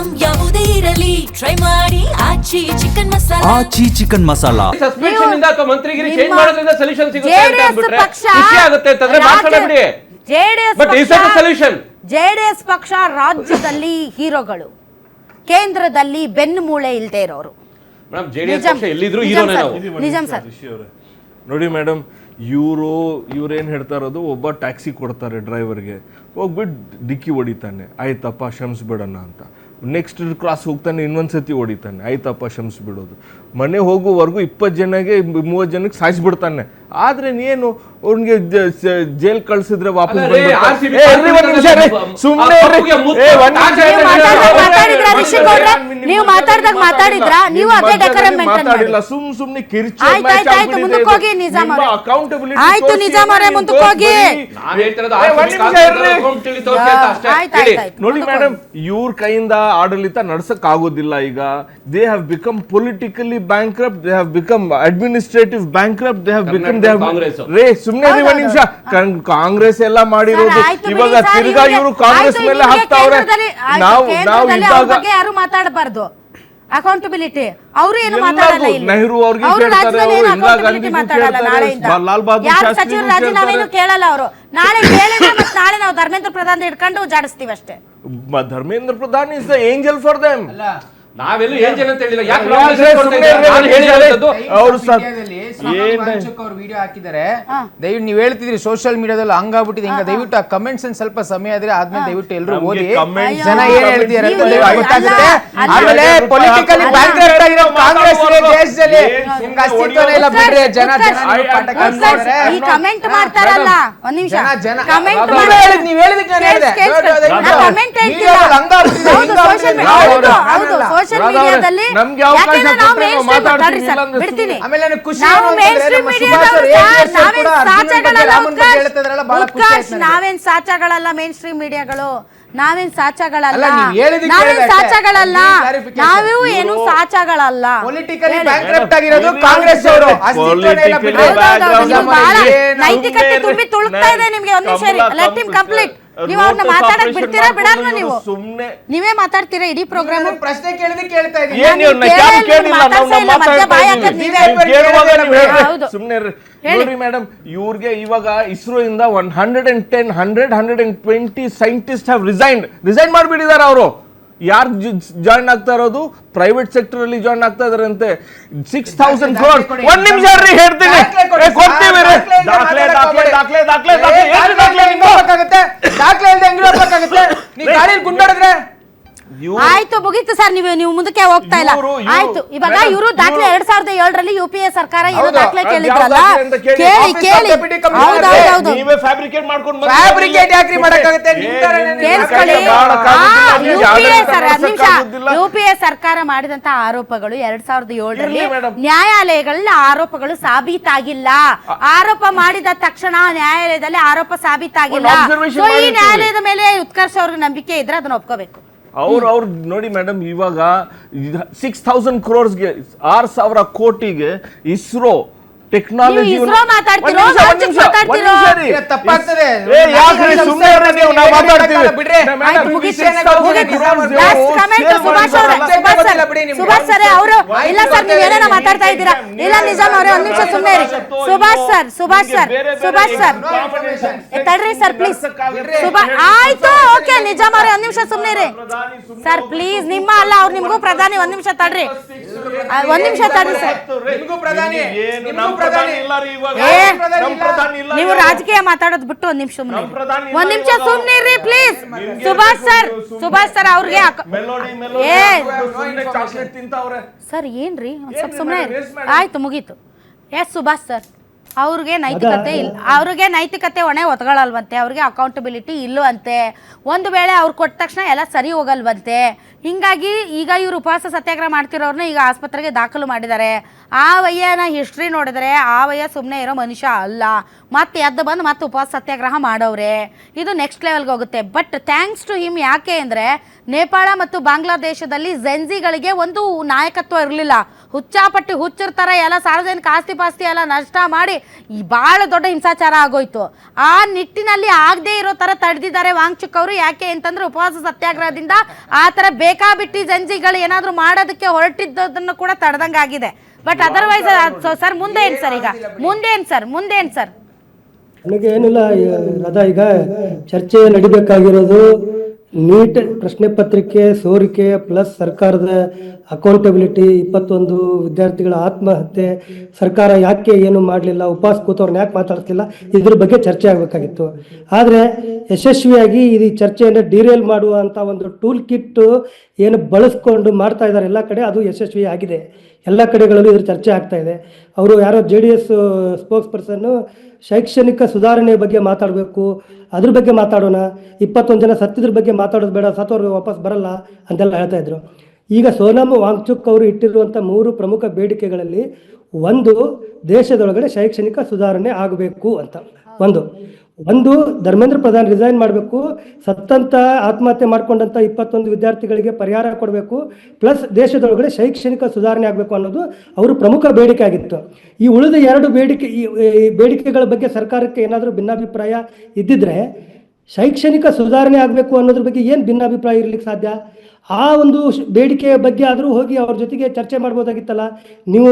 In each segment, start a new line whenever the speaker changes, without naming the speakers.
Item ಯಾವುದೇ ಇರಲಿ try ಮಾಡಿ ಆಚಿ ಚಿಕನ್ ಮಸಾಲಾ.
ಆಚಿ ಚಿಕನ್ ಮಸಾಲಾ
ಸಸ್ಪೆನ್ಷನ್ ಇಂದ ಅಥವಾ ಮಂತ್ರಿಗೆ ಚೇಂಜ್ ಮಾಡೋದ್ರಿಂದ ಸೊಲ್ಯೂಷನ್ ಸಿಗುತ್ತೆ ಅಂತ
JDS
ಅಂದ್ಬಿಟ್ರೆ
ಪಕ್ಷ
ಖುಷಿ ಆಗುತ್ತೆ ಅಂತಂದ್ರೆ ಮಾತಾಡಬೇಡಿ. But is that solution?
JDS ಪಕ್ಷ ರಾಜ್ಯದಲ್ಲಿ ಹೀರೋಗಳು, ಕೇಂದ್ರದಲ್ಲಿ ಬೆನ್ನು ಮೂಳೆ ಇಲ್ಲದೆ ಇರೋರು.
ಮೇಡಮ್ ಜೆಡಿಎಸ್ ಪಕ್ಷ ಎಲ್ಲಿದ್ರು ಹೀರೋನೇ ನಾವು.
ನಿಜಂ ಸರ್.
ನೋಡಿ ಮೇಡಮ್, ಇವ್ರೇನು ಹೇಳ್ತಾ ಇರೋದು, ಒಬ್ಬ ಟ್ಯಾಕ್ಸಿ ಕೊಡ್ತಾರೆ ಡ್ರೈವರ್ಗೆ, ಹೋಗ್ಬಿಟ್ಟು ಡಿಕ್ಕಿ ಹೊಡಿತಾನೆ, ಆಯ್ತಪ್ಪ ಕ್ಷಮಿಸ್ಬಿಡೋಣ ಅಂತ. ನೆಕ್ಸ್ಟ್ ಕ್ರಾಸ್ ಹೋಗ್ತಾನೆ, ಇನ್ನೊಂದ್ಸತಿ ಹೊಡಿತಾನೆ, ಆಯ್ತಪ್ಪ ಕ್ಷಮಿಸ್ಬಿಡೋದು. ಮನೆ ಹೋಗುವವರೆಗೂ 20 ಜನಕ್ಕೆ 30 ಜನಕ್ಕೆ ಸಾಯಿಸ್ಬಿಡ್ತಾನೆ. ಆದ್ರೆ ನೀನು ಅವ್ನಿಗೆ ಜೈಲ್ ಕಳ್ಸಿದ್ರೆ ವಾಪಸ್ ಮಾತಾಡಿಲ್ಲ, ಸುಮ್ನೆ ಕಿರ್ಚಿ ನೋಡಿ ಮೇಡಮ್, ಇವ್ರ ಕೈಯಿಂದ ಆಡಳಿತ ನಡ್ಸಕ್ ಆಗೋದಿಲ್ಲ. ಈಗ they have become politically bankrupt, they have become administrative bankrupt, they have become ಸುಮ್ನೆ ಒಂದ್ ನಿಮಿಷ, ಕಾಂಗ್ರೆಸ್ ಎಲ್ಲ ಮಾಡಿರೋದು ಇವಾಗ ತಿರ್ಗಾ ಇವರು ಕಾಂಗ್ರೆಸ್ ಮೇಲೆ ಹಾಕ್ತಾವ್ರೆ. ನಾವು ಇದ್ದಾಗ
ಯಾರು ಮಾತಾಡಬಾರ್ದು, ಅಕೌಂಟಬಿಲಿಟಿ ಅವರು ಏನು ಮಾತಾಡಲ್ಲ.
ನೆಹರು ಅವ್ರಿಗೆ ಲಾಲ್ ಬಹದ್ದೂರ್
ಸಚಿವರು ರಾಜೀನಾಮೆನೂ ಕೇಳಲ್ಲ ಅವರು. ನಾಳೆ ಕೇಳಿದ್ರೆ ಮತ್ತೆ ನಾಳೆ ನಾವು ಧರ್ಮೇಂದ್ರ ಪ್ರಧಾನ್ ಹಿಡ್ಕೊಂಡು ಜಾಡಿಸ್ತೀವಿ ಅಷ್ಟೇ.
Dharmendra Pradhan is the angel for them.
ನಾವೆಲ್ಲೂ ಏಂಜಲ್ ಅಂತ ಹೇಳಿಲ್ಲ.
ಅವ್ರು ವಿಡಿಯೋ ಹಾಕಿದ್ದಾರೆ, ದಯವಿಟ್ಟು ನೀವು ಹೇಳ್ತಿದ್ರಿ ಸೋಷಿಯಲ್ ಮೀಡಿಯಾದಲ್ಲಿ ಹಂಗಾಗ್ಬಿಟ್ಟಿದೆ, ಹಿಂಗ ದಯವಿಟ್ಟು ಆ ಕಮೆಂಟ್ಸ್ ಸ್ವಲ್ಪ ಸಮಯ ಆದ್ರೆ ಆದ್ಮೇಲೆ ದಯವಿಟ್ಟು ಎಲ್ಲರೂ ಓದಿ ಜನ ಏನ್ ಹೇಳ್ತಿದ್ದಾರೆ ಅಂತ ಗೊತ್ತಾಗುತ್ತೆ. ಆಮೇಲೆ ಪೊಲಿಟಿಕಲಿ ಬ್ಯಾಂಕ್ರಪ್ಟ್ ಆಗಿರೋ ಕಾಂಗ್ರೆಸ್ ದೇಶದಲ್ಲಿ ನಿಮ್ಗೆ ಅಸ್ತಿತ್ವನೇ ಇಲ್ಲ ಬಿಡ್ರಿ. ಜನ
ಈ ಕಮೆಂಟ್ ಮಾಡ್ತಾರಲ್ಲ, ಒಂದ್ ನಿಮಿಷ ಕಮೆಂಟ್
ನೀವ್ ಹೇಳಿದಕ್ಕೆ ನಾನು ಹೇಳಿದೆ
ಕಮೆಂಟ್ ಹೇಳ್ತಿಲ್ಲ. ಸೋಷಿಯಲ್ ಮೀಡಿಯಾದಲ್ಲಿ ಬಿಡ್ತೀನಿ. ನಾವೇನ್ ಸಾಚಾಗಳಲ್ಲ, ಮೇನ್ ಸ್ಟ್ರೀಮ್ ಮೀಡಿಯಾಗಳು ನಾವೇನ್ ಸಾಚಾಗಳಲ್ಲ, ನಾವೂ ಏನು ಸಾಚಾಗಳಲ್ಲ. ನೈತಿಕತೆ ತುಂಬಿ ತುಳುಕ್ತಾ ಇದೆ ನಿಮ್ಗೆ. ಒಂದ್ ನಿಮಿಷ ಲೆಟ್ ಹಿಮ್ ಕಂಪ್ಲೀಟ್. ನೀವು ಅವ್ರನ್ನ ಮಾತಾಡಕ್ ಬಿಡ್ತೀರಾ ಬಿಡಲ್ಲ? ನೀವು ನೀವೇ ಮಾತಾಡ್ತೀರಾ ಇಡೀ ಪ್ರೋಗ್ರಾಮ್?
ಪ್ರಶ್ನೆ ಕೇಳಿದ್ರೆ ಕೇಳ್ತಾ
ನೋಡಿ ಮೇಡಮ್, ಇವ್ರಿಗೆ ಇವಾಗ ಇಸ್ರೋ ಇಂದ 120 ಸೈಂಟಿಸ್ಟ್ ಹ್ಯಾವ್ ರಿಸೈನ್ ಮಾಡ್ಬಿಟ್ಟಿದ್ದಾರೆ. ಅವರು ಯಾರು ಜಾಯಿನ್ ಆಗ್ತಾ ಇರೋದು ಪ್ರೈವೇಟ್ ಸೆಕ್ಟರ್ ಅಲ್ಲಿ ಜಾಯಿನ್ ಆಗ್ತಾ ಇದಾರೆ ಅಂತೆ. 6,000 crores. ಒಂದ್ ನಿಮಿಷ ಹೇಳ್ತೀನಿ,
ಆಯ್ತು ಮುಗೀತು ಸರ್. ನೀವು ಮುಂದಕ್ಕೆ ಹೋಗ್ತಾ ಇಲ್ಲ. ಆಯ್ತು, ಇವಾಗ ಇವರು ದಾಖಲೆ 2007ರಲ್ಲಿ UPA ಸರ್ಕಾರ ಏನೋ ದಾಖಲೆ ಕೇಳಿದ್ರಲ್ಲ, ಕೇಳಿ ಹೌದೌದು UPA ಸರ್ಕಾರ ಮಾಡಿದಂತ ಆರೋಪಗಳು 2007ರಲ್ಲಿ ನ್ಯಾಯಾಲಯಗಳಲ್ಲಿ ಆರೋಪಗಳು ಸಾಬೀತಾಗಿಲ್ಲ. ಆರೋಪ ಮಾಡಿದ ತಕ್ಷಣ ನ್ಯಾಯಾಲಯದಲ್ಲಿ ಆರೋಪ ಸಾಬೀತಾಗಿಲ್ಲ. ಈ ನ್ಯಾಯಾಲಯದ ಮೇಲೆ ಉತ್ಕರ್ಷ ಅವ್ರಿಗೆ ನಂಬಿಕೆ ಇದ್ರೆ ಅದನ್ನ ಒಪ್ಕೋಬೇಕು.
ಅವ್ರು ನೋಡಿ ಮೇಡಮ್, ಇವಾಗ 6,000 crores-ಗೆ 6,000 ಕೋಟಿಗೆ ಇಸ್ರೋ ಟೆಕ್ನಾಲಜಿ
ಮಾತಾಡ್ತಾ ಇದ್ದೀರಾ? ಇಲ್ಲ ನಿಜಾಮ್ ಅವರೇ ಒಂದ್ ನಿಮಿಷ ಸುಮ್ಮನೆ ಇರಿ. ಸುಭಾಷ್ ಸರ್ ತಡ್ರಿ ಸರ್ ಪ್ಲೀಸ್. ಆಯ್ತು ಓಕೆ, ನಿಜಾಮ್ ಅವರೇ ಒಂದ್ ನಿಮಿಷ ಸುಮ್ಮನೆ ಇರಿ ಸರ್ ಪ್ಲೀಸ್. ನಿಮ್ಮ ಅಲ್ಲ, ಅವ್ರು ನಿಮ್ಗೂ ಪ್ರಧಾನಿ. ಒಂದ್ ನಿಮಿಷ ತಡ್ರಿ ಸರ್. ನೀವು ರಾಜಕೀಯ ಮಾತಾಡೋದು ಬಿಟ್ಟು ಒಂದ್ ನಿಮಿಷ ಸುಮ್ಮನೆ ಇರ್ರಿ ಪ್ಲೀಸ್. ಸುಭಾಷ್ ಸರ್ ಅವ್ರಿಗೆ ಸರ್ ಏನ್ರಿ ಒಂದ್ ಸ್ವಲ್ಪ ಸುಮ್ಮನೆ ಆಯ್ತು ಮುಗೀತು. ಎಸ್ ಸುಭಾಷ್ ಸರ್ ಅವ್ರಿಗೆ ನೈತಿಕತೆ ಇಲ್ಲ, ಅವ್ರಿಗೆ ನೈತಿಕತೆ ಹೊಣೆ ಒತ್ಕೊಳ್ಳಲ್ವಂತೆ, ಅವ್ರಿಗೆ ಅಕೌಂಟಬಿಲಿಟಿ ಇಲ್ಲವಂತೆ. ಒಂದು ವೇಳೆ ಅವ್ರು ಕೊಟ್ಟ ತಕ್ಷಣ ಎಲ್ಲ ಸರಿ ಹೋಗಲ್ವಂತೆ. ಹಿಂಗಾಗಿ ಈಗ ಇವ್ರು ಉಪವಾಸ ಸತ್ಯಾಗ್ರಹ ಮಾಡ್ತಿರೋರ್ನ ಈಗ ಆಸ್ಪತ್ರೆಗೆ ದಾಖಲು ಮಾಡಿದ್ದಾರೆ. ಆ ವಯ್ಯನ ಹಿಸ್ಟ್ರಿ ನೋಡಿದ್ರೆ ಆ ವಯ್ಯ ಸುಮ್ಮನೆ ಇರೋ ಮನುಷ್ಯ ಅಲ್ಲ. ಮತ್ತೆ ಎದ್ದು ಬಂದು ಮತ್ತೆ ಉಪವಾಸ ಸತ್ಯಾಗ್ರಹ ಮಾಡೋರೆ. ಇದು ನೆಕ್ಸ್ಟ್ ಲೆವೆಲ್ಗೆ ಹೋಗುತ್ತೆ. But thanks to him. ಯಾಕೆ ಅಂದರೆ ನೇಪಾಳ ಮತ್ತು ಬಾಂಗ್ಲಾದೇಶದಲ್ಲಿ ಜೆನ್ಜಿಗಳಿಗೆ ಒಂದು ನಾಯಕತ್ವ ಇರಲಿಲ್ಲ. ಹುಚ್ಚಾಪಟ್ಟಿ ಹುಚ್ಚಿರ್ತಾರೆ, ಎಲ್ಲ ಸಾರ್ವಜನಿಕ ಆಸ್ತಿ ಪಾಸ್ತಿ ಎಲ್ಲ ನಷ್ಟ ಮಾಡಿ ಭಾಳ ದೊಡ್ಡ ಹಿಂಸಾಚಾರ ಆಗೋಯ್ತು. ಆ ನಿಟ್ಟಿನಲ್ಲಿ ಆಗದೆ ಇರೋ ಥರ ತಡೆದಿದ್ದಾರೆ ವಾಂಗ್ಚುಕ್ ಅವರು. ಯಾಕೆ ಅಂತಂದ್ರೆ ಉಪವಾಸ ಸತ್ಯಾಗ್ರಹದಿಂದ ಆ ಥರ ಬೇಕಾಬಿಟ್ಟಿ ಜಂಜಿಗಳು ಏನಾದರೂ ಮಾಡೋದಕ್ಕೆ ಹೊರಟಿದ್ದದನ್ನು ಕೂಡ ತಡೆದಂಗಾಗಿದೆ. ಬಟ್ ಅದರ್ವೈಸ್ ಸರ್ ಮುಂದೆ ಏನು ಸರ್, ಈಗ ಮುಂದೇನು ಸರ್?
ನನಗೆ ಏನಿಲ್ಲ ರಾಧಾ, ಈಗ ಚರ್ಚೆ ನಡಿಬೇಕಾಗಿರೋದು ನೀಟ್ ಪ್ರಶ್ನೆ ಪತ್ರಿಕೆ ಸೋರಿಕೆ ಪ್ಲಸ್ ಸರ್ಕಾರದ ಅಕೌಂಟಬಿಲಿಟಿ, 21 ವಿದ್ಯಾರ್ಥಿಗಳ ಆತ್ಮಹತ್ಯೆ, ಸರ್ಕಾರ ಯಾಕೆ ಏನು ಮಾಡಲಿಲ್ಲ, ಉಪವಾಸ ಕೂತವ್ರನ್ನ ಯಾಕೆ ಮಾತಾಡ್ತಿಲ್ಲ, ಇದ್ರ ಬಗ್ಗೆ ಚರ್ಚೆ ಆಗಬೇಕಾಗಿತ್ತು. ಆದರೆ ಯಶಸ್ವಿಯಾಗಿ ಈ ಚರ್ಚೆಯನ್ನು ಡಿರೇಲ್ ಮಾಡುವಂಥ ಒಂದು ಟೂಲ್ ಕಿಟ್ ಏನು ಬಳಸ್ಕೊಂಡು ಮಾಡ್ತಾ ಇದ್ದಾರೆ ಎಲ್ಲ ಕಡೆ, ಅದು ಯಶಸ್ವಿ ಆಗಿದೆ. ಎಲ್ಲ ಕಡೆಗಳಲ್ಲೂ ಇದ್ರ ಚರ್ಚೆ ಆಗ್ತಾ ಇದೆ. ಅವರು ಯಾರೋ JDS ಸ್ಪೋಕ್ಸ್ ಪರ್ಸನ್ನು ಶೈಕ್ಷಣಿಕ ಸುಧಾರಣೆ ಬಗ್ಗೆ ಮಾತಾಡಬೇಕು, ಅದ್ರ ಬಗ್ಗೆ ಮಾತಾಡೋಣ, 21 ಜನ ಸತ್ತಿದ್ರ ಬಗ್ಗೆ ಮಾತಾಡೋದು ಬೇಡ, ಸತ್ತವ್ರಿಗೆ ವಾಪಸ್ ಬರಲ್ಲ ಅಂತೆಲ್ಲ ಹೇಳ್ತಾ ಇದ್ರು. ಈಗ ಸೋನಮ್ ವಾಂಗ್ಚುಕ್ ಅವರು ಇಟ್ಟಿರುವಂಥ 3 ಪ್ರಮುಖ ಬೇಡಿಕೆಗಳಲ್ಲಿ ಒಂದು, ದೇಶದೊಳಗಡೆ ಶೈಕ್ಷಣಿಕ ಸುಧಾರಣೆ ಆಗಬೇಕು ಅಂತ ಒಂದು ಧರ್ಮೇಂದ್ರ ಪ್ರಧಾನ್ ರಿಸೈನ್ ಮಾಡಬೇಕು, ಸತ್ತಂತ ಆತ್ಮಹತ್ಯೆ ಮಾಡ್ಕೊಂಡಂಥ 21 ವಿದ್ಯಾರ್ಥಿಗಳಿಗೆ ಪರಿಹಾರ ಕೊಡಬೇಕು, ಪ್ಲಸ್ ದೇಶದೊಳಗಡೆ ಶೈಕ್ಷಣಿಕ ಸುಧಾರಣೆ ಆಗಬೇಕು ಅನ್ನೋದು ಅವರು ಪ್ರಮುಖ ಬೇಡಿಕೆ ಆಗಿತ್ತು. ಈ ಉಳಿದ 2 ಬೇಡಿಕೆಗಳ ಬಗ್ಗೆ ಸರ್ಕಾರಕ್ಕೆ ಏನಾದರೂ ಭಿನ್ನಾಭಿಪ್ರಾಯ ಇದ್ದಿದ್ರೆ, ಶೈಕ್ಷಣಿಕ ಸುಧಾರಣೆ ಆಗಬೇಕು ಅನ್ನೋದ್ರ ಬಗ್ಗೆ ಏನು ಭಿನ್ನಾಭಿಪ್ರಾಯ ಇರಲಿಕ್ಕೆ ಸಾಧ್ಯ? ಆ ಒಂದು ಬೇಡಿಕೆಯ ಬಗ್ಗೆ ಆದರೂ ಹೋಗಿ ಅವ್ರ ಜೊತೆಗೆ ಚರ್ಚೆ ಮಾಡ್ಬೋದಾಗಿತ್ತಲ್ಲ. ನೀವು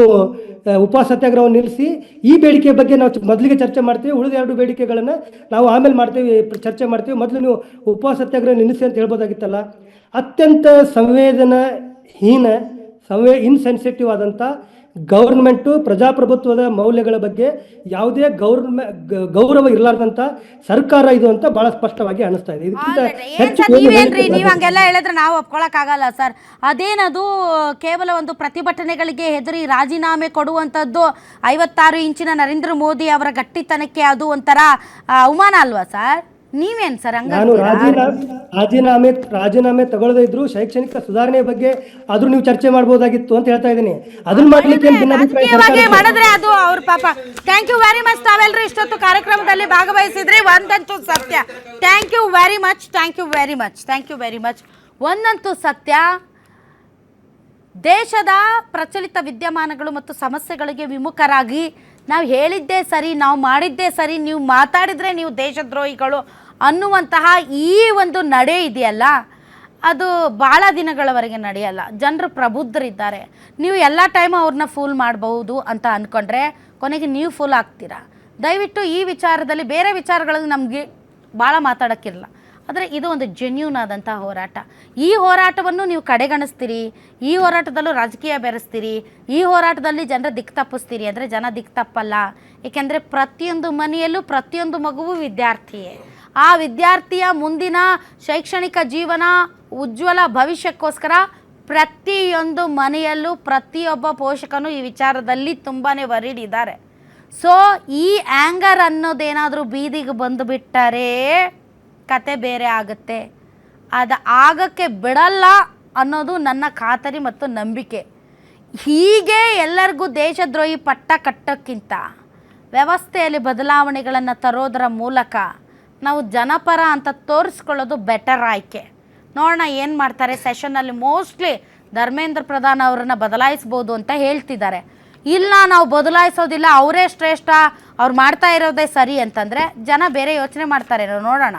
ಉಪವಾಸ ಸತ್ಯಾಗ್ರಹವನ್ನು ನಿಲ್ಲಿಸಿ ಈ ಬೇಡಿಕೆ ಬಗ್ಗೆ ನಾವು ಮೊದಲಿಗೆ ಚರ್ಚೆ ಮಾಡ್ತೀವಿ, ಉಳಿದ 2 ಬೇಡಿಕೆಗಳನ್ನು ನಾವು ಆಮೇಲೆ ಮಾಡ್ತೀವಿ, ಚರ್ಚೆ ಮಾಡ್ತೀವಿ, ಮೊದಲು ನೀವು ಉಪವಾಸ ಸತ್ಯಾಗ್ರಹ ನಿಲ್ಲಿಸಿ ಅಂತ ಹೇಳ್ಬೋದಾಗಿತ್ತಲ್ಲ. ಅತ್ಯಂತ ಇನ್ಸೆನ್ಸಿಟಿವ್ ಆದಂಥ ಗೌರ್ಮೆಂಟು ಪ್ರಜಾಪ್ರಭುತ್ವದ ಮೌಲ್ಯಗಳ ಬಗ್ಗೆ ಯಾವುದೇ ಗೌರವ ಇರಲಾರ್ದಂಥ ಸರ್ಕಾರ ಇದು ಅಂತ ಬಹಳ ಸ್ಪಷ್ಟವಾಗಿ ಅನಿಸ್ತಾ ಇದೆ.
ನೀವು ಹಂಗೆಲ್ಲ ಹೇಳಿದ್ರೆ ನಾವು ಒಪ್ಕೊಳಕ್ಕಾಗಲ್ಲ ಸರ್. ಅದೇನದು ಕೇವಲ ಒಂದು ಪ್ರತಿಭಟನೆಗಳಿಗೆ ಹೆದರಿ ರಾಜೀನಾಮೆ ಕೊಡುವಂಥದ್ದು 56 ಇಂಚಿನ ನರೇಂದ್ರ ಮೋದಿ ಅವರ ಗಟ್ಟಿತನಕ್ಕೆ ಅದು ಒಂಥರ ಅವಮಾನ ಅಲ್ವಾ ಸರ್? ನೀವೇನು ಸರ್
ನಾನು ರಾಜೀನಾಮೆ ತಗೊಳ್ಳದೇ ಇದ್ರು ಶೈಕ್ಷಣಿಕ ಸುಧಾರಣೆ ಬಗ್ಗೆ ಆದ್ರೂ ನೀವು ಚರ್ಚೆ ಮಾಡಬಹುದಾಗಿತ್ತು ಅಂತ ಹೇಳ್ತಾ ಇದ್ದೀನಿ. ಅದನ್ನ ಮಾಡ್ಲಿಕ್ಕೆ
ಮಾಡಿದ್ರೆ ಅದು ಅವ್ರ ಪಾಪ. ಥ್ಯಾಂಕ್ ಯು ವೆರಿ ಮಚ್ ತಾವೆಲ್ಲರೂ ಇಷ್ಟೊತ್ತು ಕಾರ್ಯಕ್ರಮದಲ್ಲಿ ಭಾಗವಹಿಸಿದ್ರಿ. ಒಂದಂತೂ ಸತ್ಯ, ಥ್ಯಾಂಕ್ ಯು ವೆರಿ ಮಚ್. ಒಂದಂತೂ ಸತ್ಯ, ದೇಶದ ಪ್ರಚಲಿತ ವಿದ್ಯಮಾನಗಳು ಮತ್ತು ಸಮಸ್ಯೆಗಳಿಗೆ ವಿಮುಖರಾಗಿ ನಾವು ಹೇಳಿದ್ದೇ ಸರಿ, ನಾವು ಮಾಡಿದ್ದೇ ಸರಿ, ನೀವು ಮಾತಾಡಿದರೆ ನೀವು ದೇಶದ್ರೋಹಿಗಳು ಅನ್ನುವಂತಹ ಈ ಒಂದು ನಡೆ ಇದೆಯಲ್ಲ, ಅದು ಭಾಳ ದಿನಗಳವರೆಗೆ ನಡೆಯಲ್ಲ. ಜನರು ಪ್ರಬುದ್ಧರಿದ್ದಾರೆ. ನೀವು ಎಲ್ಲ ಟೈಮು ಅವ್ರನ್ನ ಫೂಲ್ ಮಾಡಬಹುದು ಅಂತ ಅಂದ್ಕೊಂಡ್ರೆ ಕೊನೆಗೆ ನೀವು ಫೂಲ್ ಆಗ್ತೀರಾ. ದಯವಿಟ್ಟು ಈ ವಿಚಾರದಲ್ಲಿ ಬೇರೆ ವಿಚಾರಗಳಿಗೆ ನಮಗೆ ಭಾಳ ಮಾತಾಡೋಕ್ಕಿರಲ್ಲ, ಆದರೆ ಇದು ಒಂದು ಜೆನ್ಯೂನ್ ಆದಂಥ ಹೋರಾಟ. ಈ ಹೋರಾಟವನ್ನು ನೀವು ಕಡೆಗಣಿಸ್ತೀರಿ, ಈ ಹೋರಾಟದಲ್ಲೂ ರಾಜಕೀಯ ಬೆರೆಸ್ತೀರಿ, ಈ ಹೋರಾಟದಲ್ಲಿ ಜನರ ದಿಕ್ಕು ತಪ್ಪಿಸ್ತೀರಿ ಅಂದರೆ ಜನ ದಿಕ್ಕು ತಪ್ಪಲ್ಲ. ಏಕೆಂದರೆ ಪ್ರತಿಯೊಂದು ಮನೆಯಲ್ಲೂ ಪ್ರತಿಯೊಂದು ಮಗುವು ವಿದ್ಯಾರ್ಥಿಯೇ. ಆ ವಿದ್ಯಾರ್ಥಿಯ ಮುಂದಿನ ಶೈಕ್ಷಣಿಕ ಜೀವನ ಉಜ್ವಲ ಭವಿಷ್ಯಕ್ಕೋಸ್ಕರ ಪ್ರತಿಯೊಂದು ಮನೆಯಲ್ಲೂ ಪ್ರತಿಯೊಬ್ಬ ಪೋಷಕನು ಈ ವಿಚಾರದಲ್ಲಿ ತುಂಬಾ ವರಿಡ್ ಇದ್ದಾರೆ. ಸೊ ಈ ಆ್ಯಂಗರ್ ಅನ್ನೋದೇನಾದರೂ ಬೀದಿಗೆ ಬಂದುಬಿಟ್ಟರೆ ಕತೆ ಬೇರೆ ಆಗುತ್ತೆ. ಅದು ಆಗೋಕ್ಕೆ ಬಿಡಲ್ಲ ಅನ್ನೋದು ನನ್ನ ಖಾತರಿ ಮತ್ತು ನಂಬಿಕೆ. ಹೀಗೆ ಎಲ್ಲರಿಗೂ ದೇಶದ್ರೋಹಿ ಪಟ್ಟ ಕಟ್ಟೋಕ್ಕಿಂತ ವ್ಯವಸ್ಥೆಯಲ್ಲಿ ಬದಲಾವಣೆಗಳನ್ನು ತರೋದರ ಮೂಲಕ ನಾವು ಜನಪರ ಅಂತ ತೋರಿಸ್ಕೊಳ್ಳೋದು ಬೆಟರ್ ಆಯ್ಕೆ. ನೋಡೋಣ ಏನು ಮಾಡ್ತಾರೆ. ಸೆಷನ್ನಲ್ಲಿ ಮೋಸ್ಟ್ಲಿ ಧರ್ಮೇಂದ್ರ ಪ್ರಧಾನ್ ಅವರನ್ನು ಬದಲಾಯಿಸ್ಬೋದು ಅಂತ ಹೇಳ್ತಿದ್ದಾರೆ. ಇಲ್ಲ ನಾವು ಬದಲಾಯಿಸೋದಿಲ್ಲ, ಅವರೇ ಶ್ರೇಷ್ಠ, ಅವ್ರು ಮಾಡ್ತಾ ಇರೋದೇ ಸರಿ ಅಂತಂದರೆ ಜನ ಬೇರೆ ಯೋಚನೆ ಮಾಡ್ತಾರೆ. ನೋಡೋಣ.